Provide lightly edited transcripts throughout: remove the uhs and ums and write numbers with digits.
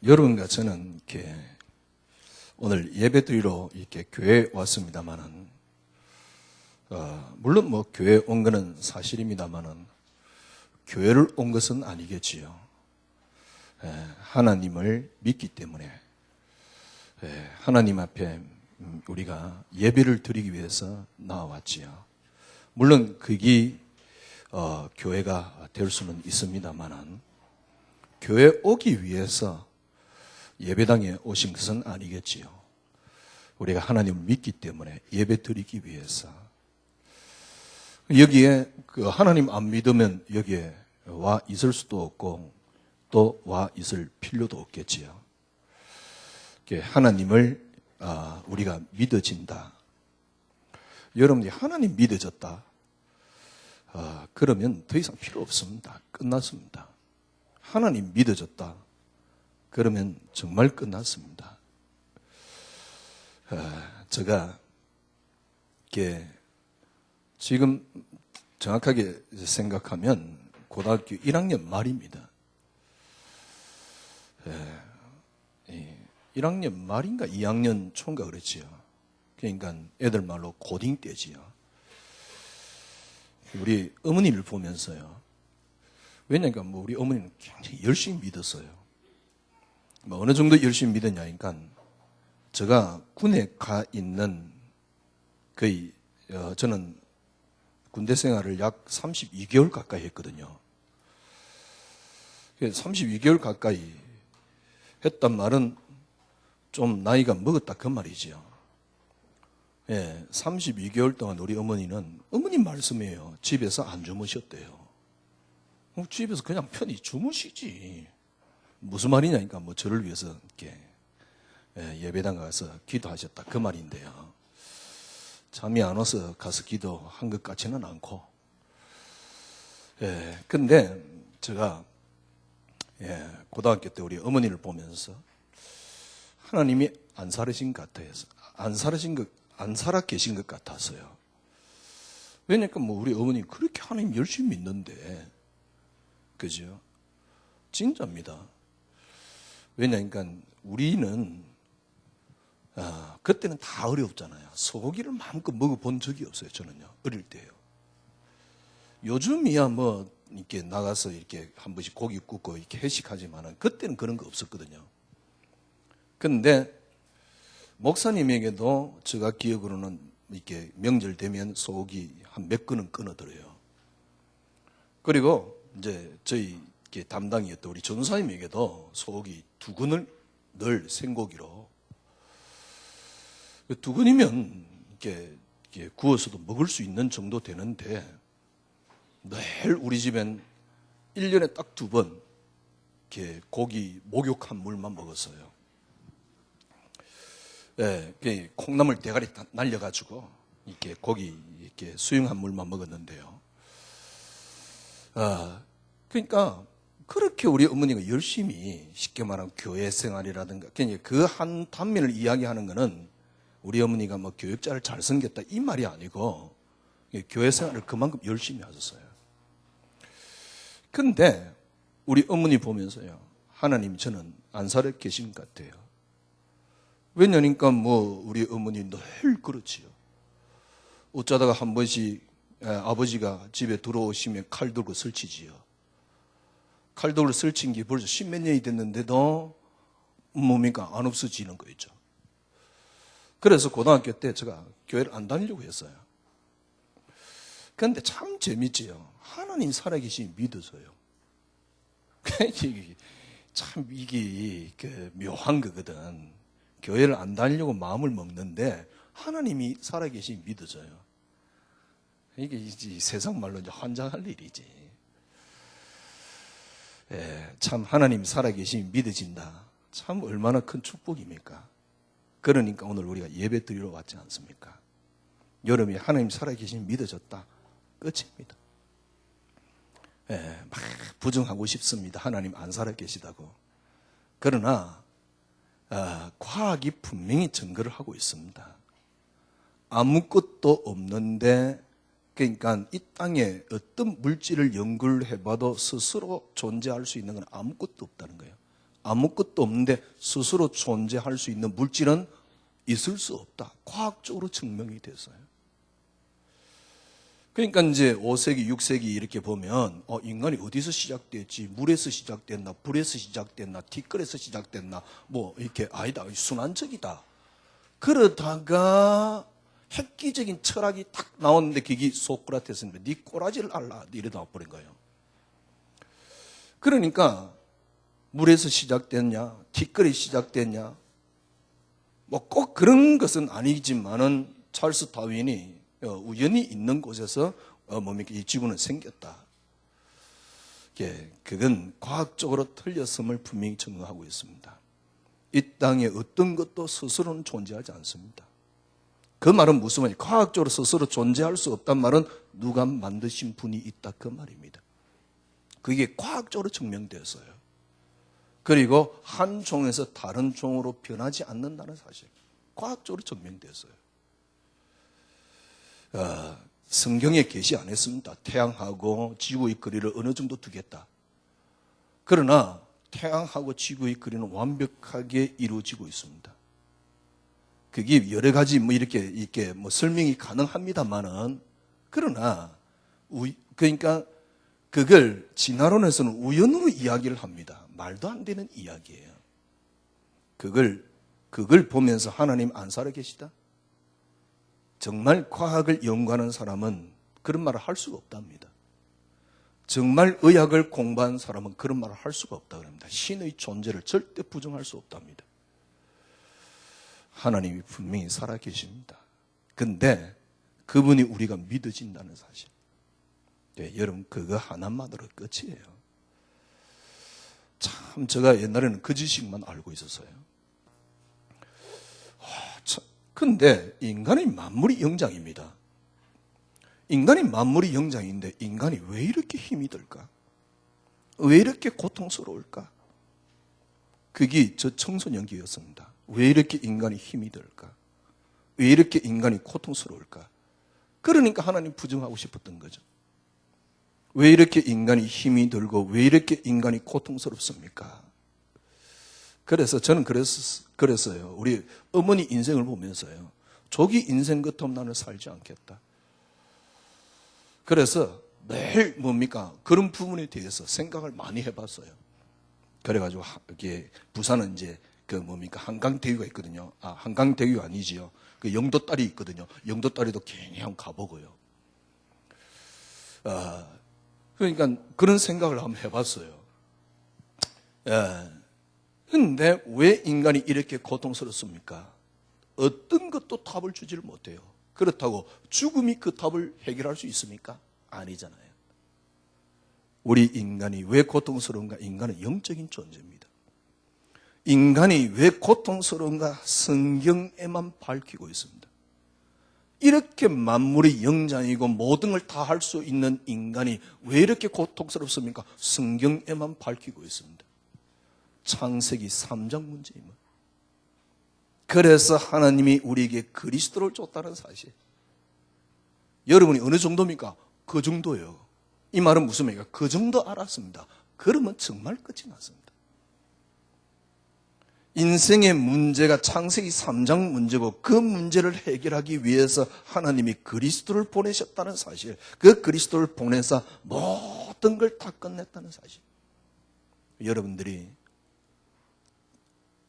여러분과 저는 이렇게 오늘 예배드리러 이렇게 교회에 왔습니다만은, 물론 뭐 교회에 온 것은 사실입니다만은, 교회를 온 것은 아니겠지요. 하나님을 믿기 때문에, 하나님 앞에 우리가 예배를 드리기 위해서 나와왔지요. 물론 그게 교회가 될 수는 있습니다만은, 교회에 오기 위해서 예배당에 오신 것은 아니겠지요. 우리가 하나님을 믿기 때문에 예배 드리기 위해서. 여기에 하나님 안 믿으면 여기에 와 있을 수도 없고 또 와 있을 필요도 없겠지요. 하나님을 우리가 믿어진다. 여러분이 하나님 믿어졌다. 그러면 더 이상 필요 없습니다. 끝났습니다. 하나님 믿어졌다. 그러면 정말 끝났습니다. 제가 지금 정확하게 생각하면 고등학교 1학년 말입니다. 1학년 말인가 2학년 초인가 그랬지요. 그러니까 애들 말로 고딩 때지요. 우리 어머니를 보면서요. 왜냐니까 우리 어머니는 굉장히 열심히 믿었어요. 어느 정도 열심히 믿었냐니까 제가 군에 가 있는 거의 저는 군대 생활을 약 32개월 가까이 했거든요. 32개월 가까이 했단 말은 좀 나이가 먹었다 그 말이지요. 32개월 동안 우리 어머니는 어머니 말씀이에요. 집에서 안 주무셨대요. 집에서 그냥 편히 주무시지. 무슨 말이냐니까 저를 위해서 이렇게 예배당 가서 기도하셨다 그 말인데요. 잠이 안 와서 가서 기도한 것 같지는 않고. 근데 제가 고등학교 때 우리 어머니를 보면서 하나님이 안 살아신 것 같아요. 안 살아 계신 것 같았어요. 왜냐니까 우리 어머니 그렇게 하나님 열심히 믿는데, 그죠? 진짜입니다. 왜냐니까 우리는 그때는 다 어렵잖아요. 소고기를 마음껏 먹어본 적이 없어요. 저는요, 어릴 때요. 요즘이야 이렇게 나가서 이렇게 한 번씩 고기 굽고 이렇게 회식하지만은 그때는 그런 거 없었거든요. 근데 목사님에게도 제가 기억으로는 이렇게 명절 되면 소고기 한 몇 근은 끊어들어요. 그리고 이제 저희 담당이었던 우리 전사님에게도 소고기 2근을 늘 생고기로, 2근이면 이렇게 구워서도 먹을 수 있는 정도 되는데, 늘 우리 집엔 1년에 딱 2번 고기 목욕한 물만 먹었어요. 콩나물 대가리 날려가지고 이렇게 고기 이렇게 수영한 물만 먹었는데요. 그러니까 그렇게 우리 어머니가 열심히, 쉽게 말하면 교회 생활이라든가, 그 한 단면을 이야기하는 것은 우리 어머니가 교육자를 잘 섬겼다 이 말이 아니고 교회 생활을 그만큼 열심히 하셨어요. 근데 우리 어머니 보면서요, 하나님 저는 안 살아 계신 것 같아요. 왜냐니까 우리 어머니 늘 그렇지요. 어쩌다가 한 번씩 아버지가 집에 들어오시면 칼 들고 설치지요. 칼 들고 설친 게 벌써 10몇 년이 됐는데도 뭡니까? 안 없어지는 거 있죠. 그래서 고등학교 때 제가 교회를 안 다니려고 했어요. 그런데 참 재밌지요. 하나님 살아계시니 믿어져요. 참 이게 묘한 거거든. 교회를 안 다니려고 마음을 먹는데 하나님이 살아계시니 믿어져요. 이게 세상 말로 이제 환장할 일이지. 참 하나님 살아계시니 믿어진다. 참 얼마나 큰 축복입니까? 그러니까 오늘 우리가 예배 드리러 왔지 않습니까? 여러분이 하나님 살아계시니 믿어졌다. 끝입니다. 막 부정하고 싶습니다. 하나님 안 살아계시다고. 그러나 과학이 분명히 증거를 하고 있습니다. 아무것도 없는데, 그러니까 이 땅에 어떤 물질을 연구를 해봐도 스스로 존재할 수 있는 건 아무것도 없다는 거예요. 아무것도 없는데 스스로 존재할 수 있는 물질은 있을 수 없다. 과학적으로 증명이 됐어요. 그러니까 이제 5세기, 6세기 이렇게 보면 인간이 어디서 시작됐지? 물에서 시작됐나? 불에서 시작됐나? 티끌에서 시작됐나? 뭐 이렇게 아니다. 순환적이다. 그러다가 획기적인 철학이 딱 나왔는데 그게 소크라테스인데 네 꼬라지를 알라 이래 나와버린 거예요. 그러니까 물에서 시작됐냐? 티끌이 시작됐냐? 뭐 꼭 그런 것은 아니지만은 찰스 다윈이 우연히 있는 곳에서 뭡니까? 이 지구는 생겼다. 그건 과학적으로 틀렸음을 분명히 증명하고 있습니다. 이 땅에 어떤 것도 스스로는 존재하지 않습니다. 그 말은 무슨 말이에요? 과학적으로 스스로 존재할 수 없단 말은 누가 만드신 분이 있다 그 말입니다. 그게 과학적으로 증명되었어요. 그리고 한 종에서 다른 종으로 변하지 않는다는 사실 과학적으로 증명되었어요. 성경에 계시 안 했습니다. 태양하고 지구의 거리를 어느 정도 두겠다. 그러나 태양하고 지구의 거리는 완벽하게 이루어지고 있습니다. 그게 여러 가지 이렇게 설명이 가능합니다만은 그러나 그러니까 그걸 진화론에서는 우연으로 이야기를 합니다. 말도 안 되는 이야기예요. 그걸 보면서 하나님 안 살아 계시다? 정말 과학을 연구하는 사람은 그런 말을 할 수가 없답니다. 정말 의학을 공부한 사람은 그런 말을 할 수가 없다 그럽니다. 신의 존재를 절대 부정할 수 없답니다. 하나님이 분명히 살아 계십니다. 근데 그분이 우리가 믿어진다는 사실. 네, 여러분 그거 하나만으로 끝이에요. 참 제가 옛날에는 그 지식만 알고 있었어요. 근데 인간의 만물이 영장입니다. 인간이 만물이 영장인데 인간이 왜 이렇게 힘이 들까? 왜 이렇게 고통스러울까? 그게 저 청소년기였습니다. 왜 이렇게 인간이 힘이 들까? 왜 이렇게 인간이 고통스러울까? 그러니까 하나님 부정하고 싶었던 거죠. 왜 이렇게 인간이 힘이 들고 왜 이렇게 인간이 고통스럽습니까? 그래서 저는 그랬어요. 우리 어머니 인생을 보면서요. 조기 인생 같으면 나는 살지 않겠다. 그래서 매일 그런 부분에 대해서 생각을 많이 해봤어요. 그래가지고 이게 부산은 이제 한강대교가 있거든요. 한강대교 아니지요. 그 영도다리 있거든요. 영도다리도 괜히 한번 가보고요. 그러니까 그런 생각을 한번 해봤어요. 근데 왜 인간이 이렇게 고통스럽습니까? 어떤 것도 답을 주지를 못해요. 그렇다고 죽음이 그 답을 해결할 수 있습니까? 아니잖아요. 우리 인간이 왜 고통스러운가? 인간은 영적인 존재입니다. 인간이 왜 고통스러운가? 성경에만 밝히고 있습니다. 이렇게 만물이 영장이고 모든 걸 다 할 수 있는 인간이 왜 이렇게 고통스럽습니까? 성경에만 밝히고 있습니다. 창세기 3장 문제임은. 그래서 하나님이 우리에게 그리스도를 줬다는 사실. 여러분이 어느 정도입니까? 그 정도예요. 이 말은 무슨 말입니까? 그 정도 알았습니다. 그러면 정말 끝이 났습니다. 인생의 문제가 창세기 3장 문제고 그 문제를 해결하기 위해서 하나님이 그리스도를 보내셨다는 사실. 그 그리스도를 보내서 모든 걸 다 끝냈다는 사실. 여러분들이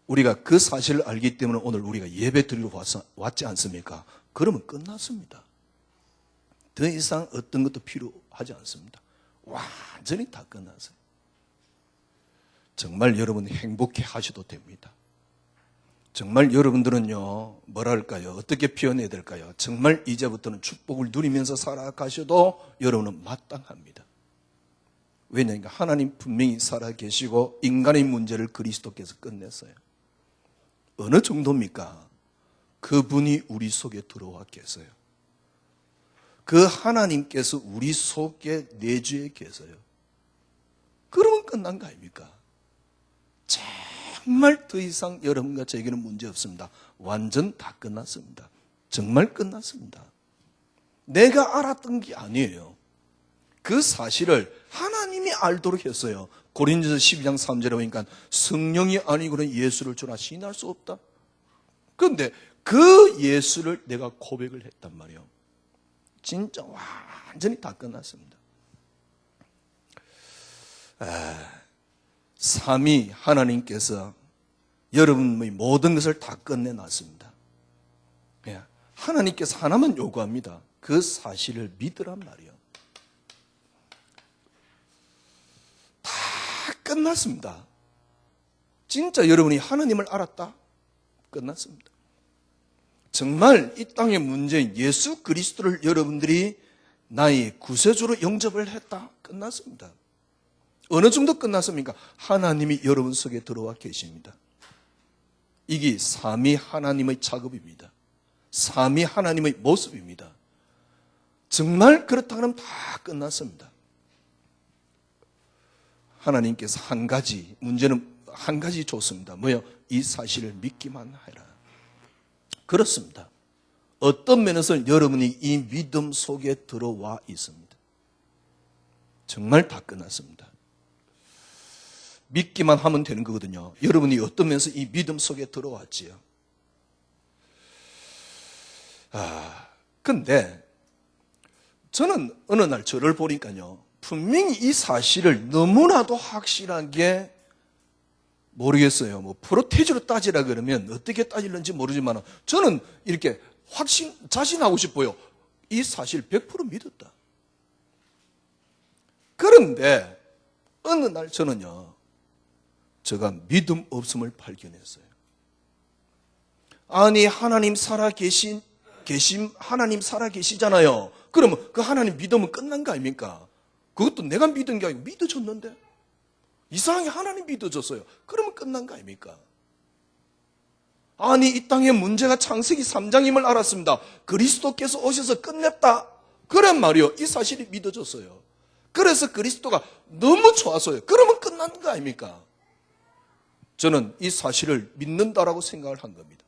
우리가 그 사실을 알기 때문에 오늘 우리가 예배 드리러 왔지 않습니까? 그러면 끝났습니다. 더 이상 어떤 것도 필요하지 않습니다. 완전히 다 끝났어요. 정말 여러분 행복해 하셔도 됩니다. 정말 여러분들은요, 뭐랄까요? 어떻게 표현해야 될까요? 정말 이제부터는 축복을 누리면서 살아가셔도 여러분은 마땅합니다. 왜냐하면 하나님 분명히 살아계시고 인간의 문제를 그리스도께서 끝냈어요. 어느 정도입니까? 그분이 우리 속에 들어와 계세요. 그 하나님께서 우리 속에 내주에 계세요. 그러면 끝난 거 아닙니까? 정말 더 이상 여러분과 저에게는 문제 없습니다. 완전 다 끝났습니다. 정말 끝났습니다. 내가 알았던 게 아니에요. 그 사실을 하나님이 알도록 했어요. 고린도서 12장 3절에 보니까 성령이 아니고는 예수를 주나 시인할 수 없다. 그런데 그 예수를 내가 고백을 했단 말이에요. 진짜 완전히 다 끝났습니다. 삼위 하나님께서 여러분의 모든 것을 다 끝내놨습니다. 하나님께서 하나만 요구합니다. 그 사실을 믿으란 말이에요. 다 끝났습니다. 진짜 여러분이 하나님을 알았다? 끝났습니다. 정말 이 땅의 문제인 예수 그리스도를 여러분들이 나의 구세주로 영접을 했다? 끝났습니다. 어느 정도 끝났습니까? 하나님이 여러분 속에 들어와 계십니다. 이게 삼위 하나님의 작업입니다. 삼위 하나님의 모습입니다. 정말 그렇다면 다 끝났습니다. 하나님께서 문제는 한 가지 줬습니다. 뭐요? 이 사실을 믿기만 해라. 그렇습니다. 어떤 면에서 여러분이 이 믿음 속에 들어와 있습니다. 정말 다 끝났습니다. 믿기만 하면 되는 거거든요. 여러분이 어떤 면에서 이 믿음 속에 들어왔지요. 근데 저는 어느 날 저를 보니까요, 분명히 이 사실을 너무나도 확실하게 모르겠어요. 뭐 프로테이지로 따지라 그러면 어떻게 따질는지 모르지만 저는 이렇게 자신하고 싶어요. 이 사실 100% 믿었다. 그런데 어느 날 저는요, 제가 믿음 없음을 발견했어요. 아니, 하나님 하나님 살아계시잖아요. 그러면 그 하나님 믿으면 끝난 거 아닙니까? 그것도 내가 믿은 게 아니고 믿어줬는데 이상하게 하나님 믿어줬어요. 그러면 끝난 거 아닙니까? 아니, 이 땅의 문제가 창세기 3장임을 알았습니다. 그리스도께서 오셔서 끝냈다. 그런 말이요. 이 사실이 믿어졌어요. 그래서 그리스도가 너무 좋았어요. 그러면 끝난 거 아닙니까? 저는 이 사실을 믿는다라고 생각을 한 겁니다.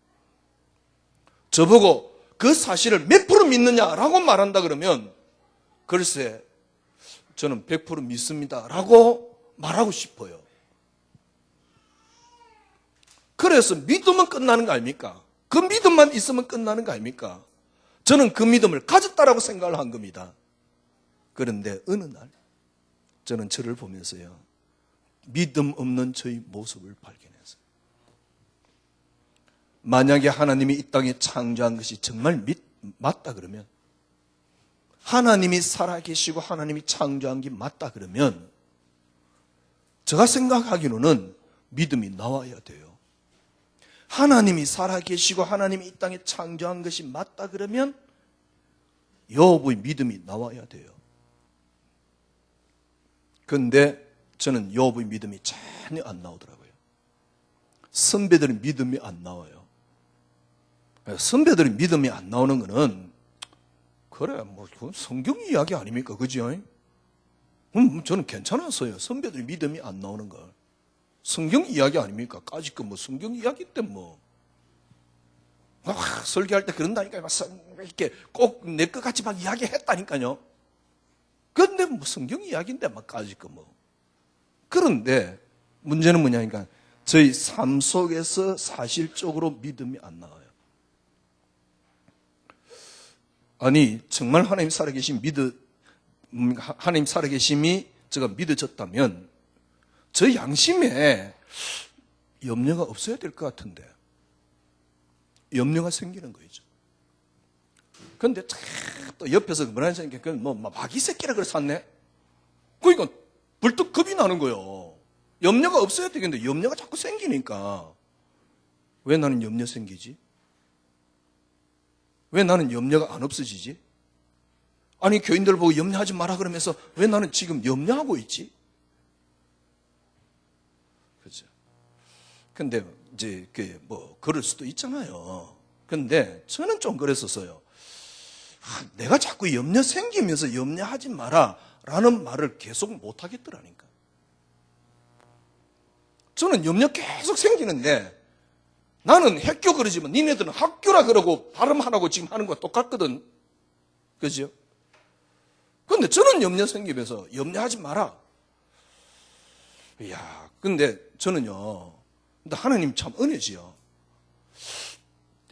저보고 그 사실을 몇 프로 믿느냐라고 말한다 그러면 글쎄, 저는 100% 믿습니다라고 말하고 싶어요. 그래서 믿으면 끝나는 거 아닙니까? 그 믿음만 있으면 끝나는 거 아닙니까? 저는 그 믿음을 가졌다라고 생각을 한 겁니다. 그런데 어느 날 저는 저를 보면서요, 믿음 없는 저의 모습을 발견했어요. 만약에 하나님이 이 땅에 창조한 것이 정말 맞다 그러면, 하나님이 살아계시고 하나님이 창조한 게 맞다 그러면 제가 생각하기로는 믿음이 나와야 돼요. 하나님이 살아계시고 하나님이 이 땅에 창조한 것이 맞다 그러면 욥의 믿음이 나와야 돼요. 그런데 저는 욥의 믿음이 전혀 안 나오더라고요. 선배들의 믿음이 안 나와요. 선배들의 믿음이 안 나오는 거는 그래, 뭐 성경 이야기 아닙니까? 그죠? 저는 괜찮았어요. 선배들의 믿음이 안 나오는 걸. 성경 이야기 아닙니까? 까짓 거 뭐 성경 이야기 때 뭐. 설교할 때 그런다니까요. 이렇게 꼭 내 것 같이 막 이야기했다니까요. 그런데 뭐 성경 이야기인데 막 까짓 거 뭐. 그런데 문제는 뭐냐니까 저희 삶 속에서 사실적으로 믿음이 안 나와요. 아니, 정말 하나님 하나님 살아계심이 제가 믿어졌다면 저 양심에 염려가 없어야 될 것 같은데 염려가 생기는 거죠. 그런데 또 옆에서 뭐라 하니까 그건 뭐 마귀 새끼라 그래 샀네. 그러니까 불뚝 겁이 나는 거예요. 염려가 없어야 되겠는데 염려가 자꾸 생기니까 왜 나는 염려 생기지? 왜 나는 염려가 안 없어지지? 아니, 교인들 보고 염려하지 마라 그러면서 왜 나는 지금 염려하고 있지? 그렇죠. 근데 이제 그럴 수도 있잖아요. 근데 저는 좀 그랬었어요. 내가 자꾸 염려 생기면서 염려하지 마라 라는 말을 계속 못 하겠더라니까. 저는 염려 계속 생기는데 나는 학교 그러지만 니네들은 학교라 그러고 발음하라고 지금 하는 거 똑같거든. 그죠? 그런데 저는 염려 생기면서 염려하지 마라. 이야, 근데 저는요, 근데 하나님 참 은혜지요.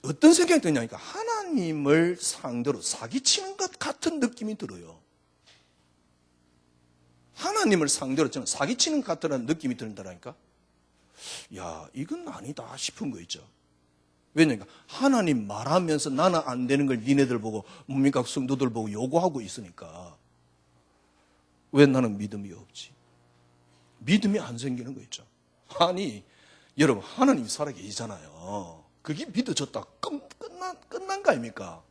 어떤 생각이 드냐니까 하나님을 상대로 사기치는 것 같은 느낌이 들어요. 하나님을 상대로 저는 사기치는 것 같다는 느낌이 든다니까. 야, 이건 아니다 싶은 거 있죠. 왜냐니까 하나님 말하면서 나는 안 되는 걸 니네들 보고 뭡니까 성도들 보고 요구하고 있으니까 왜 나는 믿음이 없지? 믿음이 안 생기는 거 있죠. 아니 여러분 하나님이 살아계시잖아요. 그게 믿어졌다 끝난 거 아닙니까?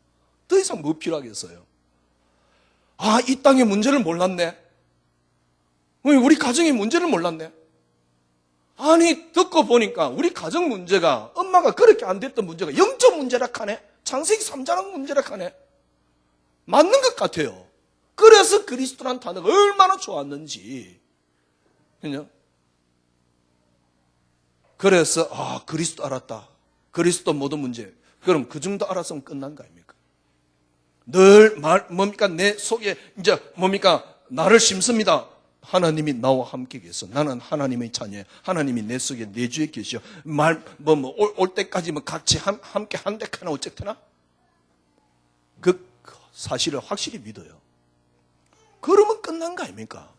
더 이상 뭐 필요하겠어요? 아, 이 땅의 문제를 몰랐네. 우리 가정의 문제를 몰랐네. 아니 듣고 보니까 우리 가정 문제가 엄마가 그렇게 안 됐던 문제가 영적 문제라 하네. 창세기 3장 문제라 하네. 맞는 것 같아요. 그래서 그리스도란 단어가 얼마나 좋았는지. 그냥 그래서 그리스도 알았다. 그리스도 모든 문제. 그럼 그 정도 알았으면 끝난 거 아닙니까? 늘 뭡니까 내 속에 이제 뭡니까 나를 심습니다. 하나님이 나와 함께 계셔. 나는 하나님의 자녀야. 하나님이 내 속에 내주에 계셔. 올 때까지 같이 함께 한데 하나 어쨌거나 그 사실을 확실히 믿어요. 그러면 끝난 거 아닙니까?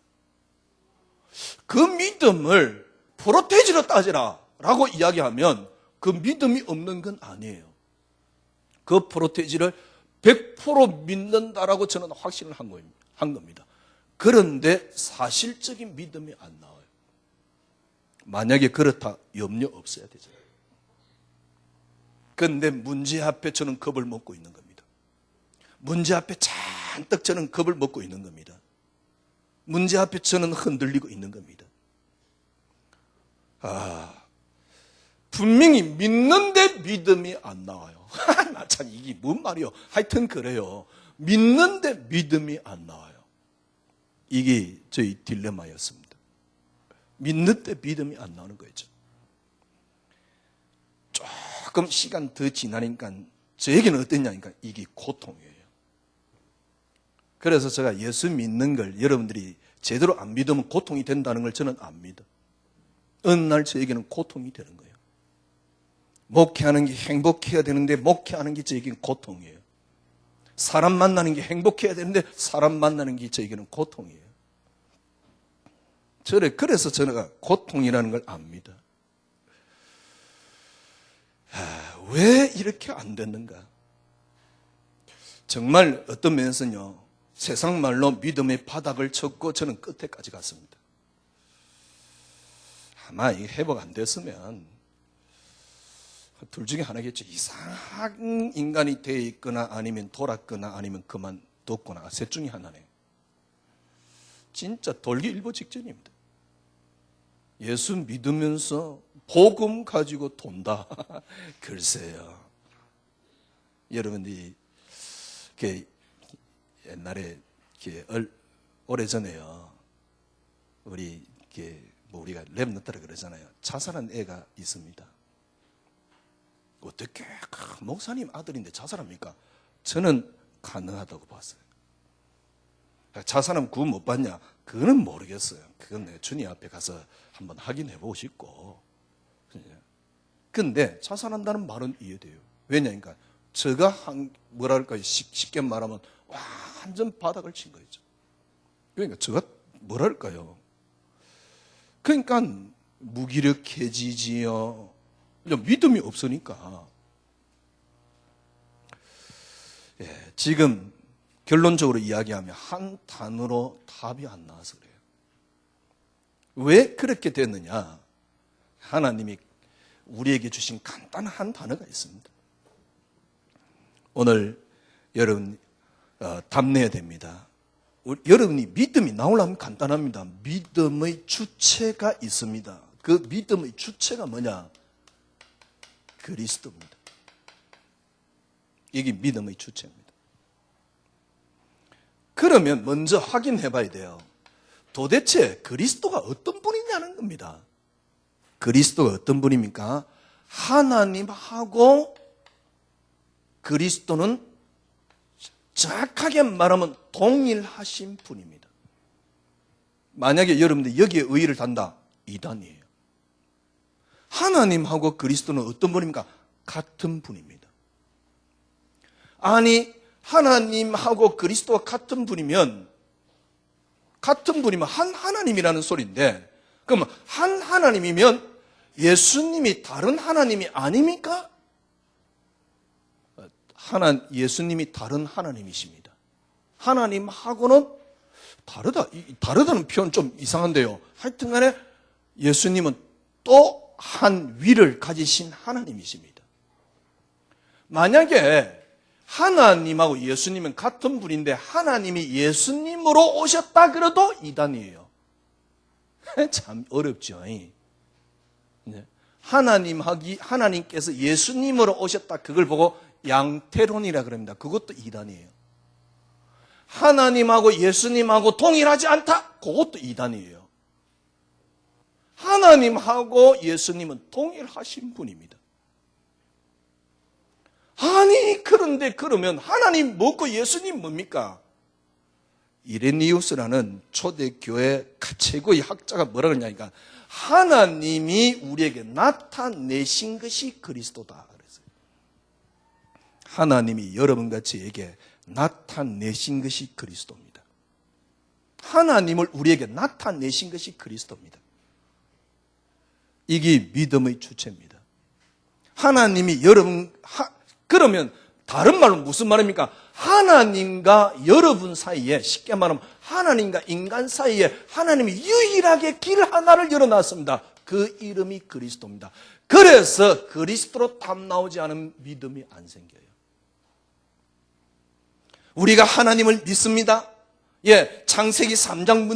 그 믿음을 프로테지로 따지라 라고 이야기하면 그 믿음이 없는 건 아니에요. 그 프로테지를 100% 믿는다라고 저는 확신을 한 겁니다. 그런데 사실적인 믿음이 안 나와요. 만약에 그렇다 염려 없어야 되잖아요. 그런데 문제 앞에 저는 겁을 먹고 있는 겁니다. 문제 앞에 잔뜩 저는 겁을 먹고 있는 겁니다. 문제 앞에 저는 흔들리고 있는 겁니다. 분명히 믿는데 믿음이 안 나와요. 나 참 이게 뭔 말이요? 하여튼 그래요. 믿는데 믿음이 안 나와요. 이게 저희 딜레마였습니다. 믿는데 믿음이 안 나오는 거죠. 조금 시간 더 지나니까 저에게는 어땠냐니까 이게 고통이에요. 그래서 제가 예수 믿는 걸 여러분들이 제대로 안 믿으면 고통이 된다는 걸 저는 압니다. 어느 날 저에게는 고통이 되는 거예요. 목회하는 게 행복해야 되는데 목회하는 게 저에게는 고통이에요. 사람 만나는 게 행복해야 되는데 사람 만나는 게 저에게는 고통이에요. 그래서 저는 고통이라는 걸 압니다. 왜 이렇게 안 됐는가? 정말 어떤 면에서는요, 세상 말로 믿음의 바닥을 쳤고 저는 끝에까지 갔습니다. 아마 이게 회복 안 됐으면 둘 중에 하나겠죠. 이상한 인간이 되어 있거나 아니면 돌았거나 아니면 그만뒀거나 셋 중에 하나네요. 진짜 돌기 일보 직전입니다. 예수 믿으면서 복음 가지고 돈다. 글쎄요. 여러분들이 옛날에 오래전에요. 우리가 랩너트라 그러잖아요. 자살한 애가 있습니다. 어떻게 목사님 아들인데 자살합니까? 저는 가능하다고 봤어요. 자살하면 구원 못 받냐? 그거는 모르겠어요. 그건 내가 주님 앞에 가서 한번 확인해보고 싶고. 근데 자살한다는 말은 이해돼요. 왜냐니까 제가 뭐랄까요? 쉽게 말하면 완전 바닥을 친 거죠. 그러니까 제가 뭐랄까요? 그러니까 무기력해지지요. 믿음이 없으니까. 지금 결론적으로 이야기하면 한 단어로 답이 안 나와서 그래요. 왜 그렇게 됐느냐? 하나님이 우리에게 주신 간단한 단어가 있습니다. 오늘 여러분 답내야 됩니다. 여러분이 믿음이 나오려면 간단합니다. 믿음의 주체가 있습니다. 그 믿음의 주체가 뭐냐? 그리스도입니다. 이게 믿음의 주체입니다. 그러면 먼저 확인해 봐야 돼요. 도대체 그리스도가 어떤 분이냐는 겁니다. 그리스도가 어떤 분입니까? 하나님하고 그리스도는 정확하게 말하면 동일하신 분입니다. 만약에 여러분들 여기에 의의를 단다. 이단이에요. 하나님하고 그리스도는 어떤 분입니까? 같은 분입니다. 아니, 하나님하고 그리스도가 같은 분이면 한 하나님이라는 소리인데, 그럼 한 하나님이면 예수님이 다른 하나님이 아닙니까? 예수님이 다른 하나님이십니다. 하나님하고는 다르다는 표현 좀 이상한데요. 하여튼 간에 예수님은 또 한 위를 가지신 하나님이십니다. 만약에 하나님하고 예수님은 같은 분인데 하나님이 예수님으로 오셨다 그래도 이단이에요. 참 어렵죠. 하나님께서 예수님으로 오셨다 그걸 보고 양태론이라 그럽니다. 그것도 이단이에요. 하나님하고 예수님하고 동일하지 않다? 그것도 이단이에요. 하나님하고 예수님은 동일하신 분입니다. 아니, 그런데 그러면 하나님 뭐고 예수님 뭡니까? 이레니우스라는 초대교회 최고의 학자가 뭐라 그러냐니까 하나님이 우리에게 나타내신 것이 그리스도다 그랬어요. 하나님이 여러분과 저에게 나타내신 것이 그리스도입니다. 하나님을 우리에게 나타내신 것이 그리스도입니다. 이게 믿음의 주체입니다. 하나님이 그러면 다른 말로 무슨 말입니까? 하나님과 여러분 사이에, 쉽게 말하면 하나님과 인간 사이에 하나님이 유일하게 길 하나를 열어놨습니다. 그 이름이 그리스도입니다. 그래서 그리스도로 답 나오지 않은 믿음이 안 생겨요. 우리가 하나님을 믿습니다. 창세기 3장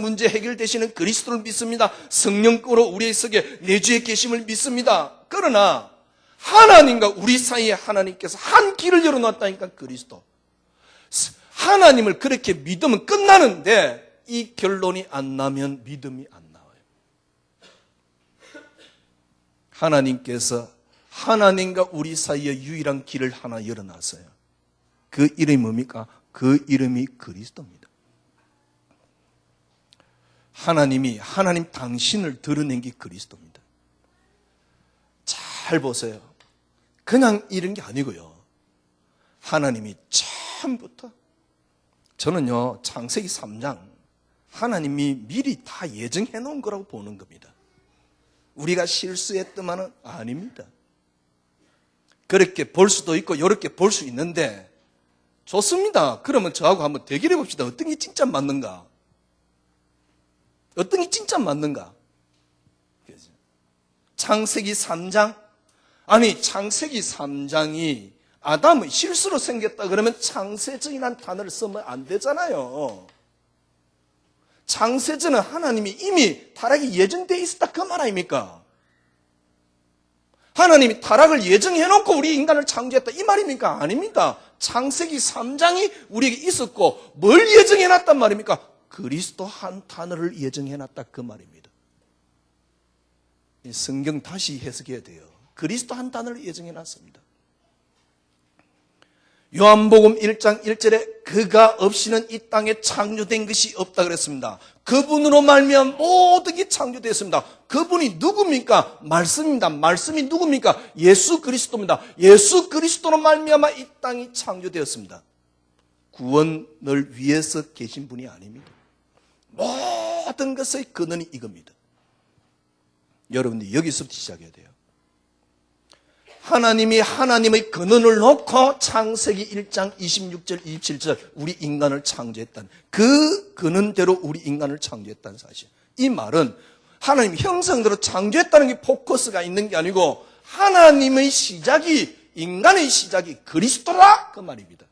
문제 해결되시는 그리스도를 믿습니다. 성령으로 우리 속에 내주에 계심을 믿습니다. 그러나 하나님과 우리 사이에 하나님께서 한 길을 열어놨다니까 그리스도. 하나님을 그렇게 믿으면 끝나는데 이 결론이 안 나면 믿음이 안 나와요. 하나님께서 하나님과 우리 사이에 유일한 길을 하나 열어놨어요. 그 이름이 뭡니까? 그 이름이 그리스도입니다. 하나님 당신을 드러낸 게 그리스도입니다. 잘 보세요. 그냥 이런 게 아니고요. 하나님이 처음부터 저는요 창세기 3장 하나님이 미리 다 예정해 놓은 거라고 보는 겁니다. 우리가 실수했더만은 아닙니다. 그렇게 볼 수도 있고 이렇게 볼 수 있는데 좋습니다. 그러면 저하고 한번 대결해 봅시다. 어떤 게 진짜 맞는가? 어떤 게 진짜 맞는가? 창세기 3장? 아니, 창세기 3장이 아담의 실수로 생겼다 그러면 창세전이라는 단어를 쓰면 안 되잖아요. 창세전은 하나님이 이미 타락이 예정되어 있었다 그 말 아닙니까? 하나님이 타락을 예정해놓고 우리 인간을 창조했다 이 말입니까? 아닙니다. 창세기 3장이 우리에게 있었고 뭘 예정해놨단 말입니까? 그리스도 한 단어를 예정해놨다 그 말입니다. 성경 다시 해석해야 돼요. 그리스도 한 단어를 예정해놨습니다. 요한복음 1장 1절에 그가 없이는 이 땅에 창조된 것이 없다 그랬습니다. 그분으로 말미암아 모든 게 창조되었습니다. 그분이 누굽니까? 말씀입니다. 말씀이 누굽니까? 예수 그리스도입니다. 예수 그리스도로 말미암아 이 땅이 창조되었습니다. 구원을 위해서 계신 분이 아닙니다. 모든 것의 근원이 이겁니다. 여러분들이 여기서부터 시작해야 돼요. 하나님이 하나님의 근원을 놓고 창세기 1장 26절 27절 우리 인간을 창조했다는 그 근원대로 우리 인간을 창조했다는 사실. 이 말은 하나님 형상대로 창조했다는 게 포커스가 있는 게 아니고 하나님의 시작이 인간의 시작이 그리스도라 그 말입니다.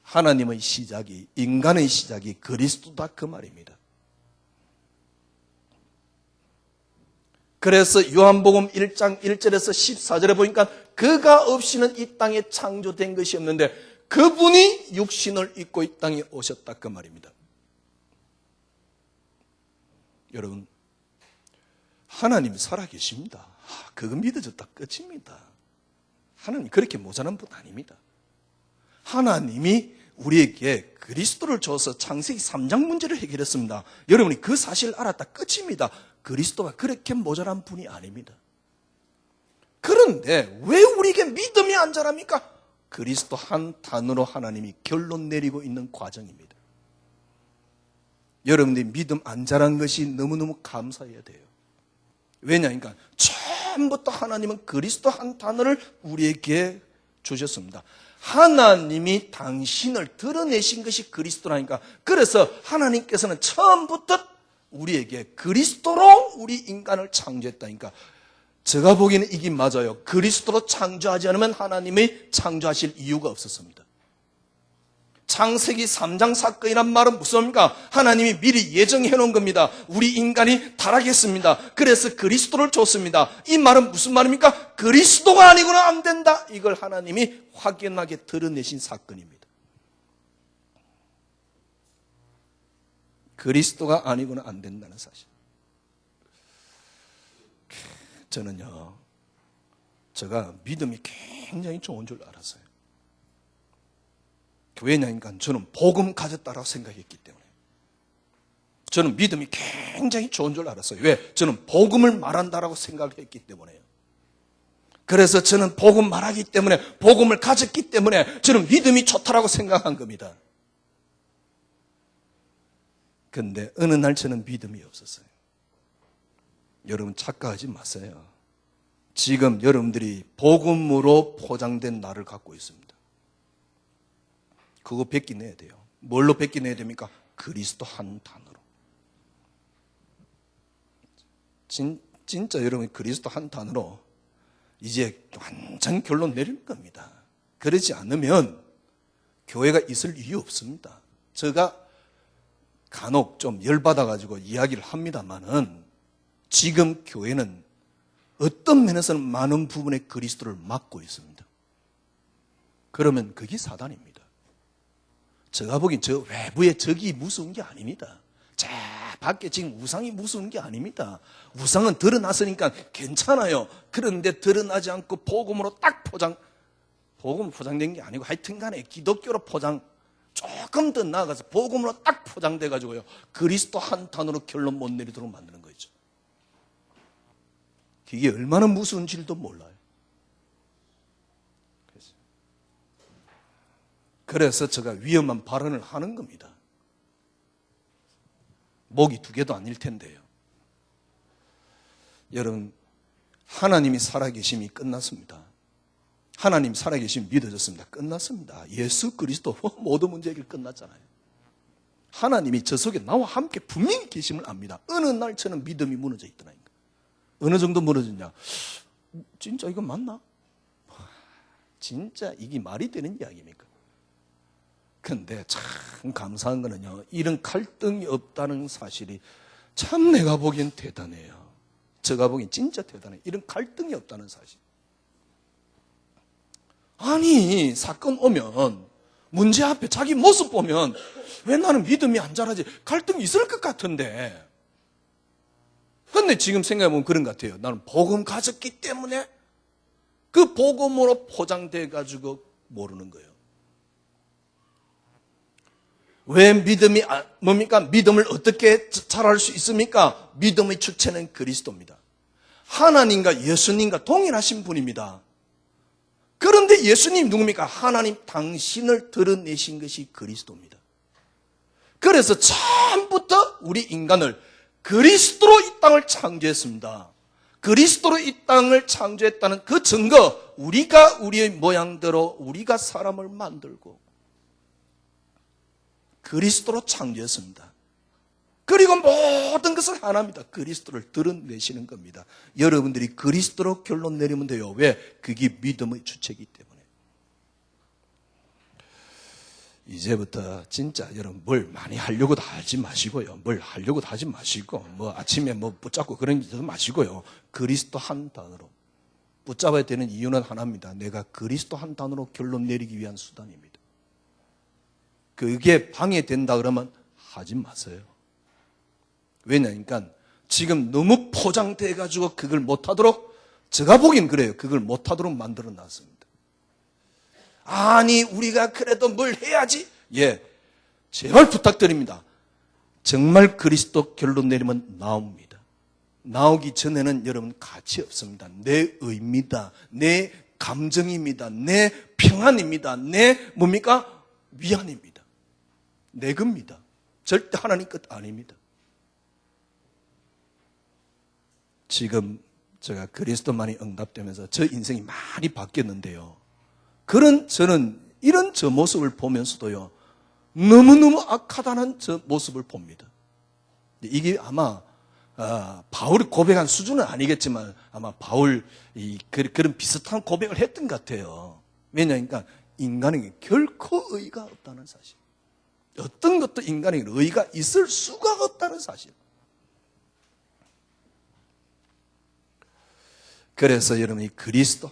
하나님의 시작이 인간의 시작이 그리스도다 그 말입니다. 그래서 요한복음 1장 1절에서 14절에 보니까 그가 없이는 이 땅에 창조된 것이 없는데 그분이 육신을 입고 이 땅에 오셨다 그 말입니다. 여러분, 하나님 살아계십니다. 그거 믿어졌다 끝입니다. 하나님 그렇게 모자란 분 아닙니다. 하나님이 우리에게 그리스도를 줘서 창세기 3장 문제를 해결했습니다. 여러분이 그 사실을 알았다 끝입니다. 그리스도가 그렇게 모자란 분이 아닙니다. 그런데 왜 우리에게 믿음이 안 자랍니까? 그리스도 한 단어로 하나님이 결론 내리고 있는 과정입니다. 여러분들이 믿음 안 자란 것이 너무너무 감사해야 돼요. 왜냐니까 처음부터 하나님은 그리스도 한 단어를 우리에게 주셨습니다. 하나님이 당신을 드러내신 것이 그리스도라니까. 그래서 하나님께서는 처음부터 우리에게 그리스도로 우리 인간을 창조했다니까. 제가 보기에는 이게 맞아요. 그리스도로 창조하지 않으면 하나님이 창조하실 이유가 없었습니다. 창세기 3장 사건이란 말은 무엇입니까? 하나님이 미리 예정해 놓은 겁니다. 우리 인간이 타락했습니다. 그래서 그리스도를 줬습니다. 이 말은 무슨 말입니까? 그리스도가 아니고는 안 된다. 이걸 하나님이 확연하게 드러내신 사건입니다. 그리스도가 아니고는 안 된다는 사실. 저는요, 제가 믿음이 굉장히 좋은 줄 알았어요. 왜냐니까 저는 복음 가졌다라고 생각했기 때문에. 저는 믿음이 굉장히 좋은 줄 알았어요. 왜? 저는 복음을 말한다라고 생각을 했기 때문에요. 그래서 저는 복음 말하기 때문에, 복음을 가졌기 때문에 저는 믿음이 좋다라고 생각한 겁니다. 그런데 어느 날 저는 믿음이 없었어요. 여러분 착각하지 마세요. 지금 여러분들이 복음으로 포장된 나를 갖고 있습니다. 그거 뺏기내야 돼요. 뭘로 뺏기내야 됩니까? 그리스도 한 단어로. 진짜 여러분 그리스도 한 단어로 이제 완전 결론 내리는 겁니다. 그러지 않으면 교회가 있을 이유 없습니다. 제가 간혹 좀 열받아가지고 이야기를 합니다만은 지금 교회는 어떤 면에서는 많은 부분에 그리스도를 막고 있습니다. 그러면 그게 사단입니다. 제가 보기엔 저 외부의 적이 무서운 게 아닙니다. 자, 밖에 지금 우상이 무서운 게 아닙니다. 우상은 드러났으니까 괜찮아요. 그런데 드러나지 않고 복음으로 딱 복음으로 포장된 게 아니고 하여튼 간에 기독교로 조금 더 나아가서 복음으로 딱 포장돼가지고요. 그리스도 한 단어로 결론 못 내리도록 만드는 거죠. 이게 얼마나 무서운지도 몰라요. 그래서 제가 위험한 발언을 하는 겁니다. 목이 2개도 아닐 텐데요. 여러분, 하나님이 살아계심이 끝났습니다. 하나님 살아계심이 믿어졌습니다. 끝났습니다. 예수 그리스도 모든 문제 해결 끝났잖아요. 하나님이 저 속에 나와 함께 분명히 계심을 압니다. 어느 날 저는 믿음이 무너져 있더라니까. 어느 정도 무너졌냐? 진짜 이거 맞나? 진짜 이게 말이 되는 이야기입니까? 근데 참 감사한 거는요, 이런 갈등이 없다는 사실이 참 내가 보기엔 대단해요. 제가 보기엔 진짜 대단해요. 이런 갈등이 없다는 사실. 아니, 사건 오면 문제 앞에 자기 모습 보면 왜 나는 믿음이 안 자라지? 갈등이 있을 것 같은데. 근데 지금 생각해보면 그런 것 같아요. 나는 복음 가졌기 때문에 그 복음으로 포장돼가지고 모르는 거예요. 왜 믿음이 뭡니까? 믿음을 어떻게 잘할 수 있습니까? 믿음의 주체는 그리스도입니다. 하나님과 예수님과 동일하신 분입니다. 그런데 예수님 누굽니까? 하나님 당신을 드러내신 것이 그리스도입니다. 그래서 처음부터 우리 인간을 그리스도로 이 땅을 창조했습니다. 그리스도로 이 땅을 창조했다는 그 증거, 우리가 우리의 모양대로 우리가 사람을 만들고 그리스도로 창조했습니다. 그리고 모든 것을 하나입니다. 그리스도를 드러내시는 겁니다. 여러분들이 그리스도로 결론 내리면 돼요. 왜? 그게 믿음의 주체이기 때문에. 이제부터 진짜 여러분 뭘 많이 하려고도 하지 마시고요. 뭘 하려고도 하지 마시고 아침에 붙잡고 그런 게 하지 마시고요. 그리스도 한 단어로 붙잡아야 되는 이유는 하나입니다. 내가 그리스도 한 단어로 결론 내리기 위한 수단입니다. 그게 방해된다 그러면 하지 마세요. 왜냐니까 지금 너무 포장돼가지고 그걸 못하도록, 제가 보기엔 그래요. 그걸 못하도록 만들어 놨습니다. 아니 우리가 그래도 뭘 해야지. 예, 제발 부탁드립니다. 정말 그리스도 결론 내리면 나옵니다. 나오기 전에는 여러분 가치 없습니다. 내 의입니다. 내 감정입니다. 내 평안입니다. 내 뭡니까? 위안입니다. 내 겁니다. 절대 하나님 것 아닙니다. 지금 제가 그리스도만이 응답되면서 저 인생이 많이 바뀌었는데요. 저는 이런 저 모습을 보면서도요, 너무너무 악하다는 저 모습을 봅니다. 이게 아마 바울이 고백한 수준은 아니겠지만 아마 바울 그런 비슷한 고백을 했던 것 같아요. 왜냐하니까 인간에게 결코 의의가 없다는 사실. 어떤 것도 인간에게 의의가 있을 수가 없다는 사실. 그래서 여러분이 그리스도,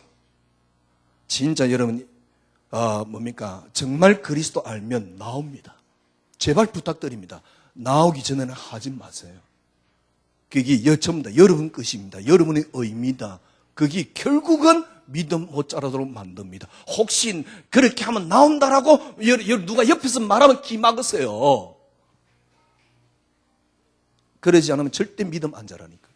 진짜 여러분이 뭡니까? 정말 그리스도 알면 나옵니다. 제발 부탁드립니다. 나오기 전에는 하지 마세요. 그게 전부 다 여러분 것입니다. 여러분의 의입니다. 그게 결국은 믿음 못 자라도록 만듭니다. 혹시 그렇게 하면 나온다라고 누가 옆에서 말하면 기 막으세요. 그러지 않으면 절대 믿음 안 자라니까.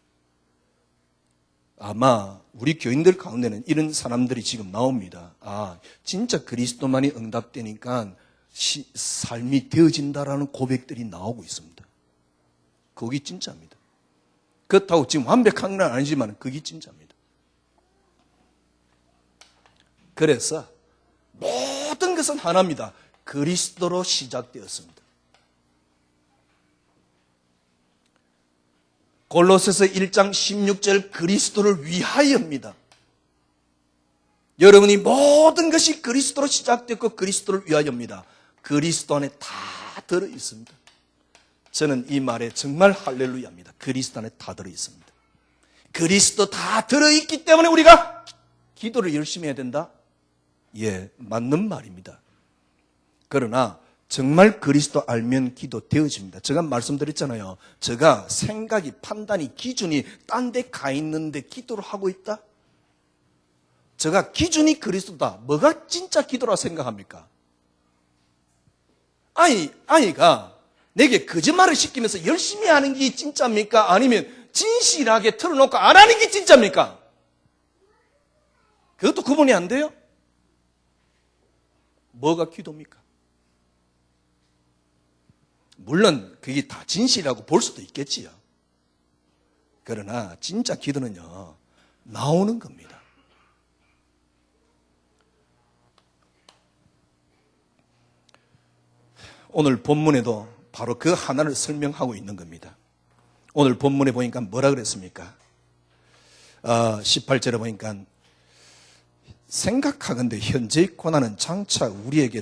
아마 우리 교인들 가운데는 이런 사람들이 지금 나옵니다. 진짜 그리스도만이 응답되니까 삶이 되어진다라는 고백들이 나오고 있습니다. 그게 진짜입니다. 그렇다고 지금 완벽한 건 아니지만 그게 진짜입니다. 그래서 모든 것은 하나입니다. 그리스도로 시작되었습니다. 골로새서 1장 16절 그리스도를 위하여입니다. 여러분이 모든 것이 그리스도로 시작됐고 그리스도를 위하여입니다. 그리스도 안에 다 들어있습니다. 저는 이 말에 정말 할렐루야입니다. 그리스도 안에 다 들어있습니다. 그리스도 다 들어있기 때문에 우리가 기도를 열심히 해야 된다? 예, 맞는 말입니다. 그러나 정말 그리스도 알면 기도 되어집니다. 제가 말씀드렸잖아요. 제가 생각이, 판단이, 기준이 딴 데 가 있는데 기도를 하고 있다? 제가 기준이 그리스도다. 뭐가 진짜 기도라 생각합니까? 아이가 내게 거짓말을 시키면서 열심히 하는 게 진짜입니까? 아니면 진실하게 틀어놓고 안 하는 게 진짜입니까? 그것도 구분이 안 돼요? 뭐가 기도입니까? 물론 그게 다 진실이라고 볼 수도 있겠지요. 그러나 진짜 기도는요, 나오는 겁니다. 오늘 본문에도 바로 그 하나를 설명하고 있는 겁니다. 오늘 본문에 보니까 뭐라 그랬습니까? 18절에 보니까 생각하건대 현재의 고난은 장차 우리에게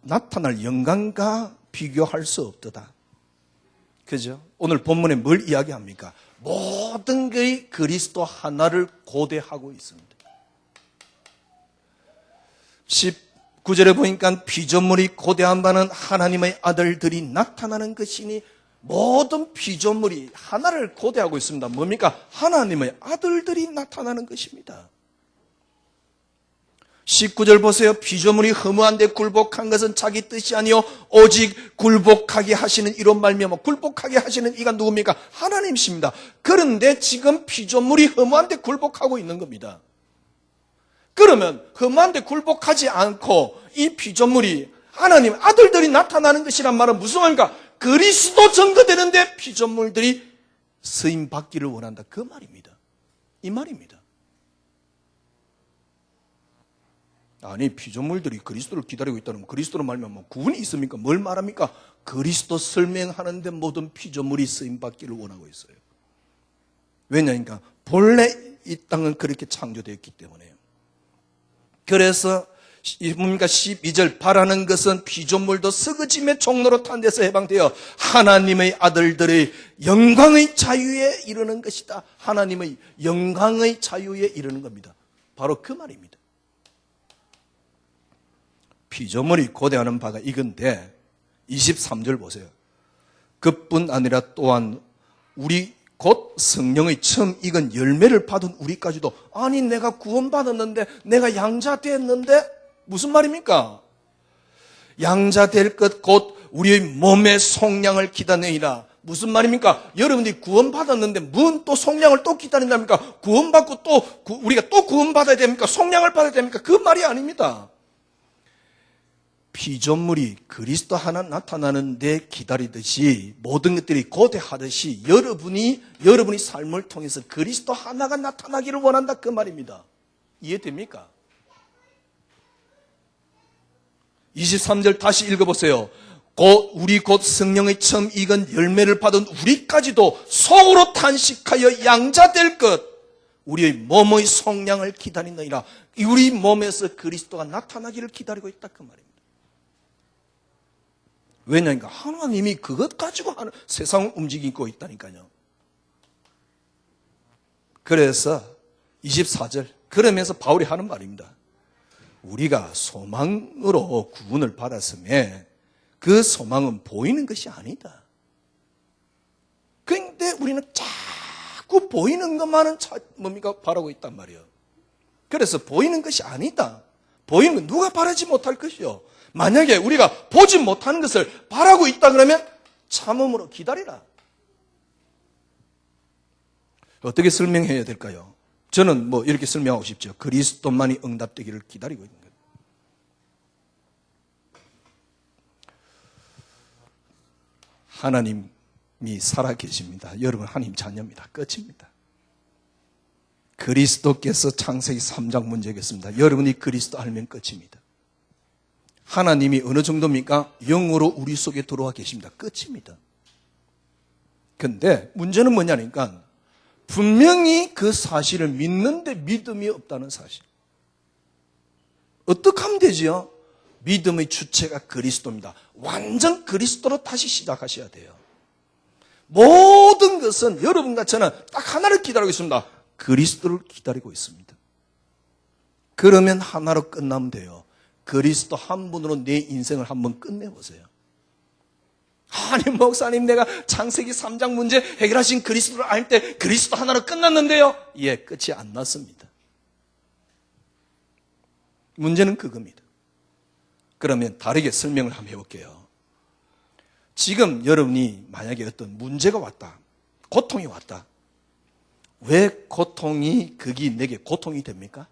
나타날 영광과 비교할 수 없도다. 그죠? 오늘 본문에 뭘 이야기합니까? 모든 것이 그리스도 하나를 고대하고 있습니다. 19절에 보니까 피조물이 고대한 바는 하나님의 아들들이 나타나는 것이니 모든 피조물이 하나를 고대하고 있습니다. 뭡니까? 하나님의 아들들이 나타나는 것입니다. 19절 보세요. 피조물이 허무한데 굴복한 것은 자기 뜻이 아니요 오직 굴복하게 하시는 이로 말미암아 굴복하게 하시는 이가 누굽니까? 하나님이십니다. 그런데 지금 피조물이 허무한데 굴복하고 있는 겁니다. 그러면 허무한데 굴복하지 않고 이 피조물이 하나님 아들들이 나타나는 것이란 말은 무슨 말입니까? 그리스도 증거되는데 피조물들이 쓰임 받기를 원한다. 그 말입니다. 이 말입니다. 아니 피조물들이 그리스도를 기다리고 있다면 그리스도로 말미암아 구분이 있습니까? 뭘 말합니까? 그리스도 설명하는데 모든 피조물이 쓰임받기를 원하고 있어요. 왜냐니까 본래 이 땅은 그렇게 창조되었기 때문에요. 그래서 뭡니까? 12절 바라는 것은 피조물도 썩어짐의 종로로 탄 데서 해방되어 하나님의 아들들의 영광의 자유에 이르는 것이다. 하나님의 영광의 자유에 이르는 겁니다. 바로 그 말입니다. 피조물이 고대하는 바가 이건데 23절 보세요. 그뿐 아니라 또한 우리 곧 성령의 처음 익은 열매를 받은 우리까지도 아니 내가 구원받았는데 내가 양자 됐는데 무슨 말입니까? 양자 될 것 곧 우리의 몸의 속량을 기다리라. 무슨 말입니까? 여러분들이 구원받았는데 뭔 또 속량을 또 기다린답니까? 구원받고 또 우리가 또 구원받아야 됩니까? 속량을 받아야 됩니까? 그 말이 아닙니다. 피조물이 그리스도 하나 나타나는데 기다리듯이 모든 것들이 고대하듯이 여러분이 삶을 통해서 그리스도 하나가 나타나기를 원한다, 그 말입니다. 이해됩니까? 23절 다시 읽어보세요. 우리 곧 성령의 처음 익은 열매를 받은 우리까지도 속으로 탄식하여 양자될 것, 우리의 몸의 속량을 기다린다니라. 우리 몸에서 그리스도가 나타나기를 기다리고 있다, 그 말입니다. 왜냐니까 하나님이 그것 가지고 세상을 움직이고 있다니까요. 그래서 24절, 그러면서 바울이 하는 말입니다. 우리가 소망으로 구원을 받았으며 그 소망은 보이는 것이 아니다. 그런데 우리는 자꾸 보이는 것만은 바라고 있단 말이에요. 그래서 보이는 것이 아니다. 보이는 건 누가 바라지 못할 것이요. 만약에 우리가 보지 못하는 것을 바라고 있다 그러면 참음으로 기다리라. 어떻게 설명해야 될까요? 저는 이렇게 설명하고 싶죠. 그리스도만이 응답되기를 기다리고 있는 거예요. 하나님이 살아 계십니다. 여러분 하나님 자녀입니다. 끝입니다. 그리스도께서 창세기 3장 문제겠습니다. 여러분이 그리스도 알면 끝입니다. 하나님이 어느 정도입니까? 영으로 우리 속에 들어와 계십니다. 끝입니다. 근데 문제는 뭐냐니까 분명히 그 사실을 믿는데 믿음이 없다는 사실. 어떻게 하면 되지요? 믿음의 주체가 그리스도입니다. 완전 그리스도로 다시 시작하셔야 돼요. 모든 것은 여러분과 저는 딱 하나를 기다리고 있습니다. 그리스도를 기다리고 있습니다. 그러면 하나로 끝나면 돼요. 그리스도 한 분으로 내 인생을 한번 끝내보세요. 아니 목사님, 내가 창세기 3장 문제 해결하신 그리스도를 알 때 그리스도 하나로 끝났는데요. 예, 끝이 안 났습니다. 문제는 그겁니다. 그러면 다르게 설명을 한번 해볼게요. 지금 여러분이 만약에 어떤 문제가 왔다, 고통이 왔다. 왜 그게 내게 고통이 됩니까?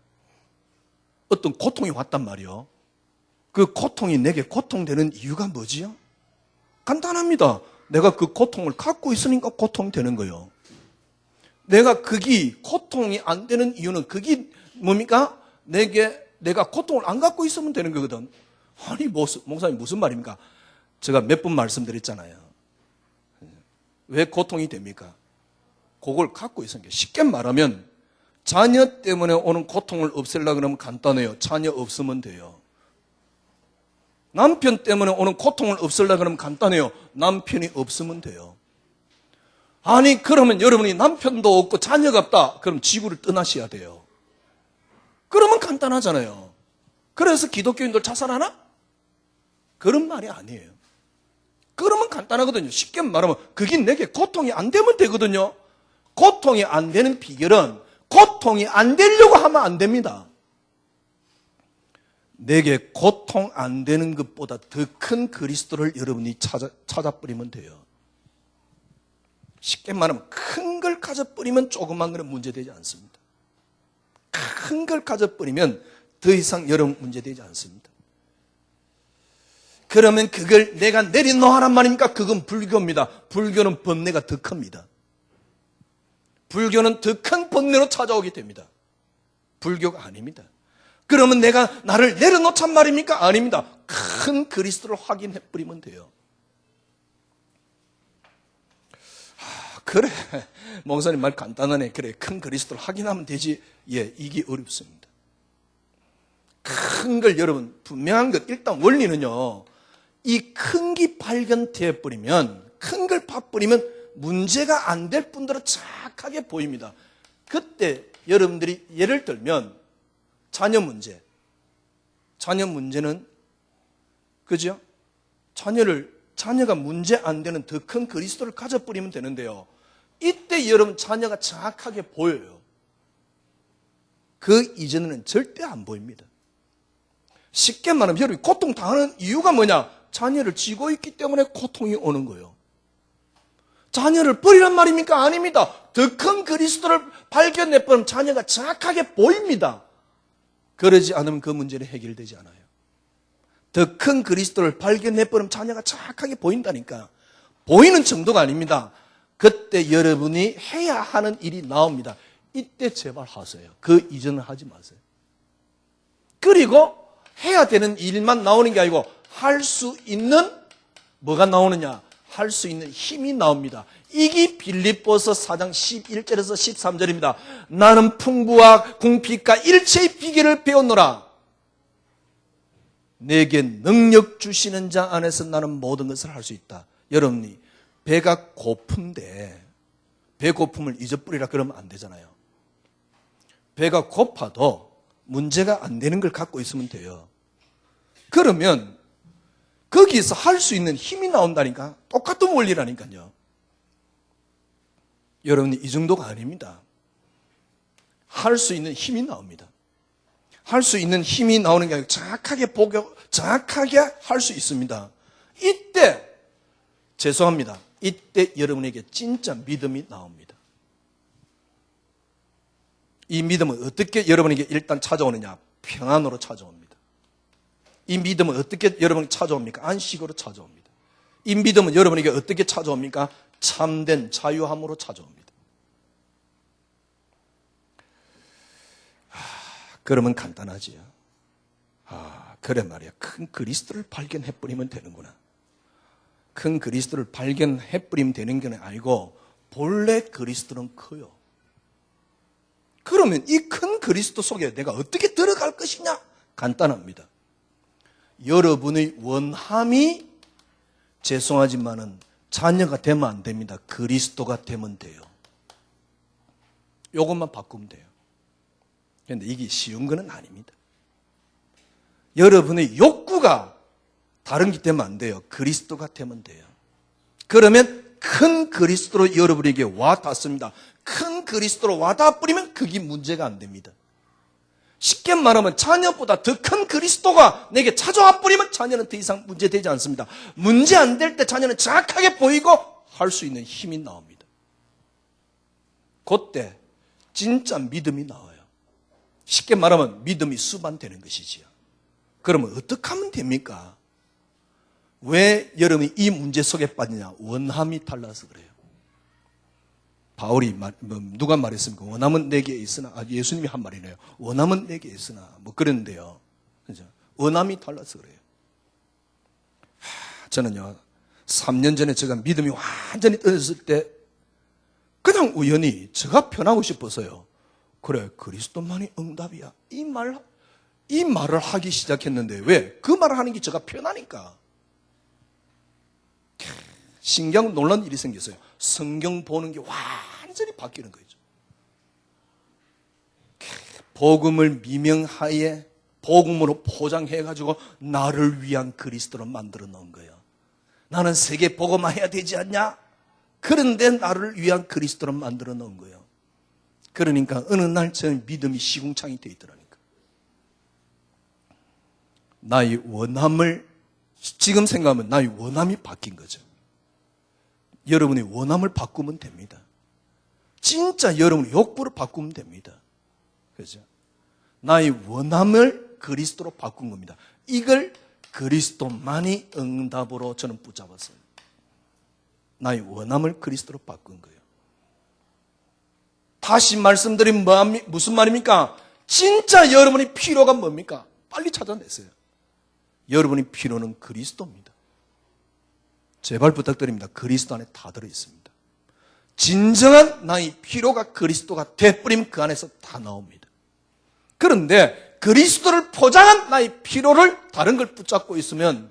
어떤 고통이 왔단 말이요. 그 고통이 내게 고통되는 이유가 뭐지요? 간단합니다. 내가 그 고통을 갖고 있으니까 고통이 되는 거예요. 내가 그게 고통이 안 되는 이유는 그게 뭡니까? 내가 고통을 안 갖고 있으면 되는 거거든. 아니 목사님 무슨 말입니까? 제가 몇 번 말씀드렸잖아요. 왜 고통이 됩니까? 그걸 갖고 있으니까. 쉽게 말하면 자녀 때문에 오는 고통을 없애려고 그러면 간단해요. 자녀 없으면 돼요. 남편 때문에 오는 고통을 없애려고 그러면 간단해요. 남편이 없으면 돼요. 아니 그러면 여러분이 남편도 없고 자녀가 없다. 그럼 지구를 떠나셔야 돼요. 그러면 간단하잖아요. 그래서 기독교인들 자살하나? 그런 말이 아니에요. 그러면 간단하거든요. 쉽게 말하면 그게 내게 고통이 안 되면 되거든요. 고통이 안 되는 비결은 고통이 안 되려고 하면 안 됩니다. 내게 고통 안 되는 것보다 더 큰 그리스도를 여러분이 찾아버리면 돼요. 쉽게 말하면 큰 걸 가져버리면 조그만 거는 문제되지 않습니다. 큰 걸 가져버리면 더 이상 여러분 문제되지 않습니다. 그러면 그걸 내가 내려놓으란 말입니까? 그건 불교입니다. 불교는 번뇌가 더 큽니다. 불교는 더 큰 번뇌로 찾아오게 됩니다. 불교가 아닙니다. 그러면 내가 나를 내려놓잔 말입니까? 아닙니다. 큰 그리스도를 확인해버리면 돼요. 그래 목사님 말 간단하네. 그래 큰 그리스도를 확인하면 되지. 예, 이게 어렵습니다. 큰 걸 여러분 분명한 것 일단 원리는요. 이 큰 게 발견되어 버리면 큰 걸 봐버리면 문제가 안 될 분들은 착하게 보입니다. 그때 여러분들이 예를 들면 자녀 문제는 그죠? 자녀가 문제 안 되는 더 큰 그리스도를 가져버리면 되는데요. 이때 여러분 자녀가 정확하게 보여요. 그 이전에는 절대 안 보입니다. 쉽게 말하면 여러분이 고통당하는 이유가 뭐냐? 자녀를 쥐고 있기 때문에 고통이 오는 거예요. 자녀를 버리란 말입니까? 아닙니다. 더 큰 그리스도를 발견해버리면 자녀가 정확하게 보입니다. 그러지 않으면 그 문제는 해결되지 않아요. 더 큰 그리스도를 발견해버리면 자녀가 정확하게 보인다니까. 보이는 정도가 아닙니다. 그때 여러분이 해야 하는 일이 나옵니다. 이때 제발 하세요. 그 이전은 하지 마세요. 그리고 해야 되는 일만 나오는 게 아니고 할 수 있는 뭐가 나오느냐? 할 수 있는 힘이 나옵니다. 이게 빌립보서 4장 11절에서 13절입니다. 나는 풍부와 궁핍과 일체의 비결을 배웠노라. 내게 능력 주시는 자 안에서 나는 모든 것을 할 수 있다. 여러분이 배가 고픈데 배고픔을 잊어버리라 그러면 안 되잖아요. 배가 고파도 문제가 안 되는 걸 갖고 있으면 돼요. 그러면 거기에서 할 수 있는 힘이 나온다니까. 똑같은 원리라니까요. 여러분이 이 정도가 아닙니다. 할 수 있는 힘이 나옵니다. 할 수 있는 힘이 나오는 게 아니고 정확하게 할 수 있습니다. 이때 죄송합니다. 이때 여러분에게 진짜 믿음이 나옵니다. 이 믿음은 어떻게 여러분에게 일단 찾아오느냐? 평안으로 찾아옵니다. 이 믿음은 어떻게 여러분에게 찾아옵니까? 안식으로 찾아옵니다. 이 믿음은 여러분에게 어떻게 찾아옵니까? 참된 자유함으로 찾아옵니다. 그러면 간단하지요. 그래 말이야. 큰 그리스도를 발견해버리면 되는구나. 큰 그리스도를 발견해버리면 되는 게 아니고 본래 그리스도는 커요. 그러면 이 큰 그리스도 속에 내가 어떻게 들어갈 것이냐? 간단합니다. 여러분의 원함이 죄송하지만은 자녀가 되면 안 됩니다. 그리스도가 되면 돼요. 이것만 바꾸면 돼요. 그런데 이게 쉬운 건 아닙니다. 여러분의 욕구가 다른 게 되면 안 돼요. 그리스도가 되면 돼요. 그러면 큰 그리스도로 여러분에게 와 닿습니다. 큰 그리스도로 와 닿아버리면 그게 문제가 안 됩니다. 쉽게 말하면 자녀보다 더 큰 그리스도가 내게 찾아와 버리면 자녀는 더 이상 문제되지 않습니다. 문제 안 될 때 자녀는 정확하게 보이고 할 수 있는 힘이 나옵니다. 그때 진짜 믿음이 나와요. 쉽게 말하면 믿음이 수반되는 것이지요. 그러면 어떻게 하면 됩니까? 왜 여러분이 이 문제 속에 빠지냐? 원함이 달라서 그래요. 바울이 누가 말했습니까? 원함은 내게 있으나, 예수님이 한 말이네요. 원함은 내게 있으나, 그랬는데요. 그죠? 원함이 달라서 그래요. 저는요, 3년 전에 제가 믿음이 완전히 떨어졌을 때, 그냥 우연히 제가 편하고 싶어서요. 그래, 그리스도만이 응답이야. 이 말을 하기 시작했는데, 왜? 그 말을 하는 게 제가 편하니까. 신기한 놀란 일이 생겼어요. 성경 보는 게 완전히 바뀌는 거죠. 복음을 미명하에 복음으로 포장해가지고 나를 위한 그리스도로 만들어 놓은 거예요. 나는 세계 복음화해야 되지 않냐? 그런데 나를 위한 그리스도로 만들어 놓은 거예요. 그러니까 어느 날 저는 믿음이 시궁창이 돼 있더라니까. 나의 원함을 지금 생각하면 나의 원함이 바뀐 거죠. 여러분의 원함을 바꾸면 됩니다. 진짜 여러분의 욕구를 바꾸면 됩니다. 그죠? 나의 원함을 그리스도로 바꾼 겁니다. 이걸 그리스도만이 응답으로 저는 붙잡았어요. 나의 원함을 그리스도로 바꾼 거예요. 다시 말씀드린 무슨 말입니까? 진짜 여러분의 필요가 뭡니까? 빨리 찾아내세요. 여러분의 필요는 그리스도입니다. 제발 부탁드립니다. 그리스도 안에 다 들어있습니다. 진정한 나의 필요가 그리스도가 돼버리면 그 안에서 다 나옵니다. 그런데 그리스도를 포장한 나의 필요를 다른 걸 붙잡고 있으면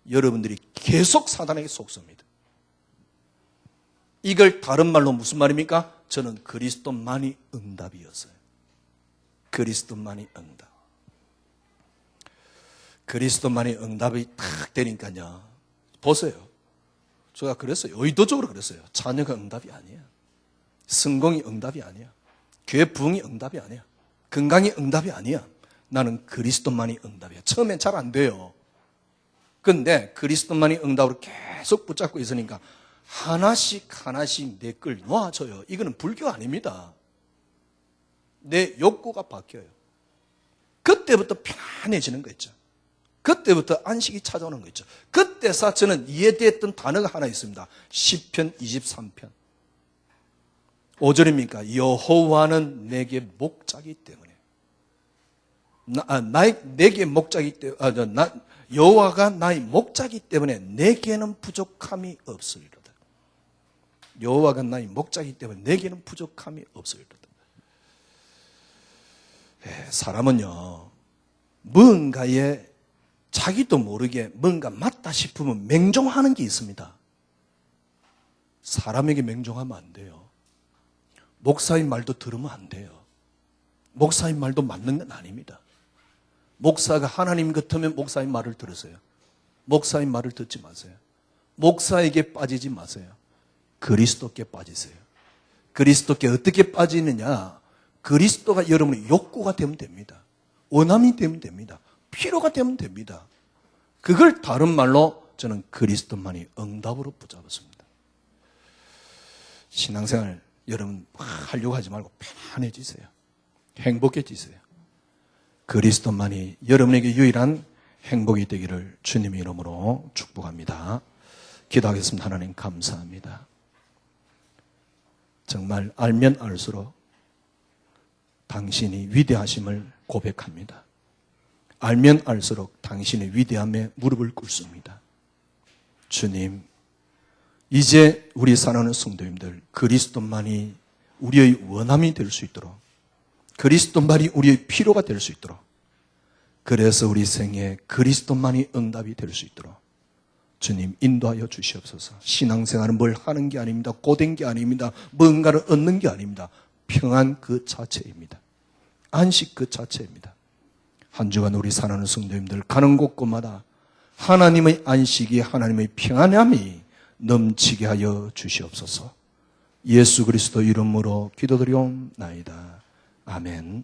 여러분들이 계속 사단에게 속습니다. 이걸 다른 말로 무슨 말입니까? 저는 그리스도만이 응답이었어요. 그리스도만이 응답. 그리스도만이 응답이 탁 되니까요. 보세요. 제가 그랬어요. 의도적으로 그랬어요. 자녀가 응답이 아니에요. 성공이 응답이 아니야. 교회 부흥이 응답이 아니야. 건강이 응답이 아니야. 나는 그리스도만이 응답이야. 처음엔 잘 안 돼요. 근데 그리스도만이 응답으로 계속 붙잡고 있으니까 하나씩 내 걸 놓아줘요. 이거는 불교 아닙니다. 내 욕구가 바뀌어요. 그때부터 편안해지는 거 있죠. 그때부터 안식이 찾아오는 거 있죠. 그때서 저는 이해됐던 단어가 하나 있습니다. 시편 23편 5절입니까? 여호와는 내게 목자기 때문에 내게 목자기 때문에 여호와가 나의 목자기 때문에 내게는 부족함이 없으리로다. 여호와가 나의 목자기 때문에 내게는 부족함이 없으리로다. 사람은요, 뭔가에 자기도 모르게 뭔가 맞다 싶으면 맹종하는 게 있습니다. 사람에게 맹종하면 안 돼요. 목사님 말도 들으면 안 돼요. 목사님 말도 맞는 건 아닙니다. 목사가 하나님 같으면 목사님 말을 들으세요. 목사님 말을 듣지 마세요. 목사에게 빠지지 마세요. 그리스도께 빠지세요. 그리스도께 어떻게 빠지느냐? 그리스도가 여러분의 욕구가 되면 됩니다. 원함이 되면 됩니다. 필요가 되면 됩니다. 그걸 다른 말로 저는 그리스도만이 응답으로 붙잡았습니다. 신앙생활 여러분 하려고 하지 말고 편안해지세요. 행복해지세요. 그리스도만이 여러분에게 유일한 행복이 되기를 주님의 이름으로 축복합니다. 기도하겠습니다. 하나님 감사합니다. 정말 알면 알수록 당신이 위대하심을 고백합니다. 알면 알수록 당신의 위대함에 무릎을 꿇습니다. 주님, 이제 우리 사랑하는 성도님들 그리스도만이 우리의 원함이 될 수 있도록, 그리스도만이 우리의 필요가 될 수 있도록, 그래서 우리 생에 그리스도만이 응답이 될 수 있도록 주님 인도하여 주시옵소서. 신앙생활은 뭘 하는 게 아닙니다. 고된 게 아닙니다. 뭔가를 얻는 게 아닙니다. 평안 그 자체입니다. 안식 그 자체입니다. 한 주간 우리 사랑하는 성도님들 가는 곳곳마다 하나님의 안식이, 하나님의 평안함이 넘치게 하여 주시옵소서. 예수 그리스도 이름으로 기도드리옵나이다. 아멘.